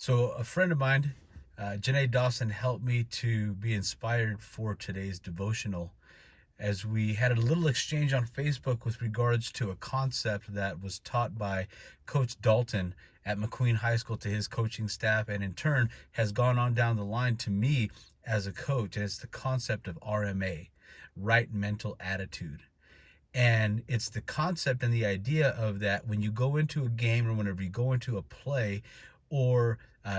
So a friend of mine, Janae Dawson, helped me to be inspired for today's devotional as we had a little exchange on Facebook with regards to a concept that was taught by Coach Dalton at McQueen High School to his coaching staff, and in turn has gone on down the line to me as a coach. And it's the concept of RMA, right mental attitude. And it's the concept and the idea of that when you go into a game or whenever you go into a play or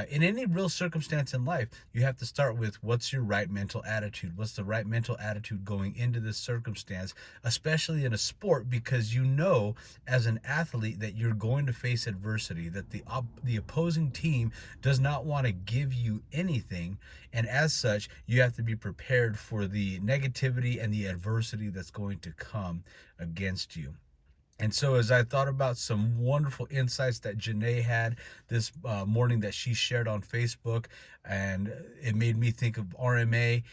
in any real circumstance in life, you have to start with what's your right mental attitude? What's the right mental attitude going into this circumstance, especially in a sport, because you know as an athlete that you're going to face adversity, that the opposing team does not want to give you anything. And as such, you have to be prepared for the negativity and the adversity that's going to come against you. And so, as I thought about some wonderful insights that Janae had this morning that she shared on Facebook, and it made me think of RMA,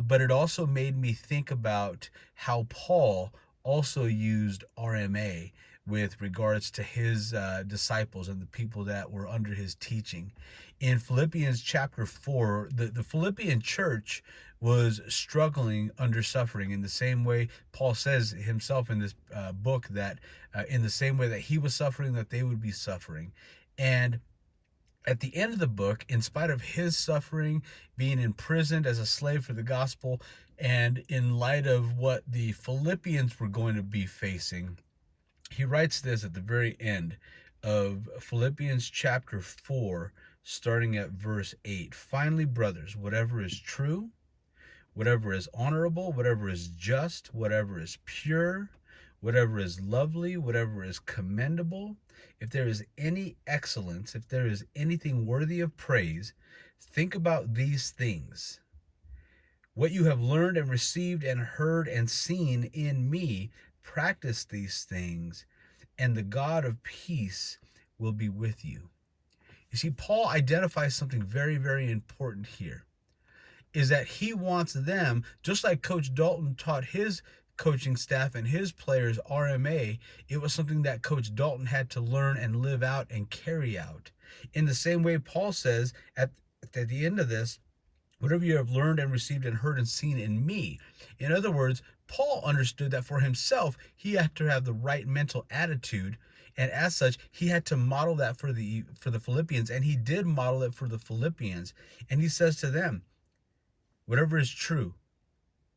but it also made me think about how Paul also used RMA with regards to his disciples and the people that were under his teaching. In Philippians chapter 4, the Philippian church was struggling under suffering in the same way Paul says himself in this book that in the same way that he was suffering, that they would be suffering. And at the end of the book, in spite of his suffering, being imprisoned as a slave for the gospel, and in light of what the Philippians were going to be facing, he writes this at the very end of Philippians chapter 4, starting at verse 8. Finally, brothers, whatever is true, whatever is honorable, whatever is just, whatever is pure, whatever is lovely, whatever is commendable, if there is any excellence, if there is anything worthy of praise, think about these things. What you have learned and received and heard and seen in me, practice these things, and the God of peace will be with you. You see, Paul identifies something very, very important here, is that he wants them, just like Coach Dalton taught his coaching staff and his players RMA, it was something that Coach Dalton had to learn and live out and carry out. In the same way, Paul says at the end of this, whatever you have learned and received and heard and seen in me. In other words, Paul understood that for himself, he had to have the right mental attitude. And as such, he had to model that for the Philippians. And he did model it for the Philippians. And he says to them, whatever is true,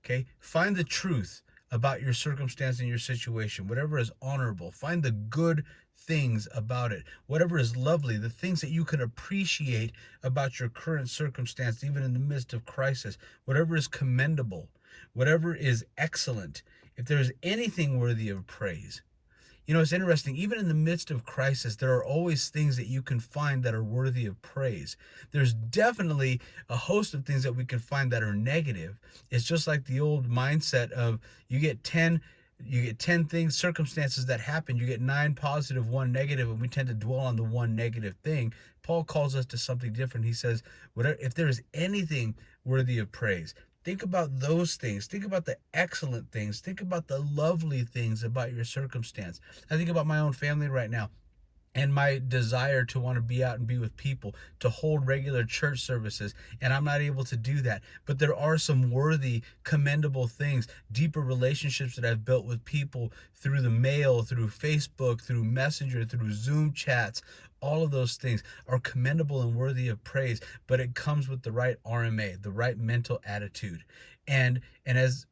okay, find the truth about your circumstance and your situation. Whatever is honorable, find the good things about it. Whatever is lovely, the things that you can appreciate about your current circumstance, even in the midst of crisis. Whatever is commendable, whatever is excellent, if there is anything worthy of praise. You know, it's interesting, even in the midst of crisis, there are always things that you can find that are worthy of praise. There's definitely a host of things that we can find that are negative. It's just like the old mindset of you get 10 things, circumstances that happen, you get 9 positive, 1 negative, and we tend to dwell on the one negative thing. Paul calls us to something different. He says, whatever, if there is anything worthy of praise, think about those things. Think about the excellent things. Think about the lovely things about your circumstance. I think about my own family right now and my desire to want to be out and be with people, to hold regular church services, and I'm not able to do that. But there are some worthy, commendable things, deeper relationships that I've built with people through the mail, through Facebook, through Messenger, through Zoom chats. All of those things are commendable and worthy of praise, but it comes with the right RMA, the right mental attitude. And as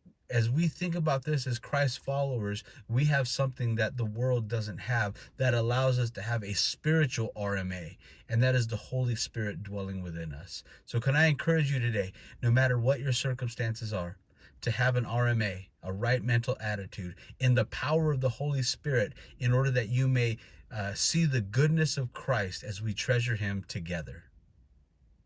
we think about this as Christ followers, we have something that the world doesn't have that allows us to have a spiritual RMA, and that is the Holy Spirit dwelling within us. So can I encourage you today, no matter what your circumstances are, to have an RMA, a right mental attitude, in the power of the Holy Spirit, in order that you may see the goodness of Christ as we treasure him together.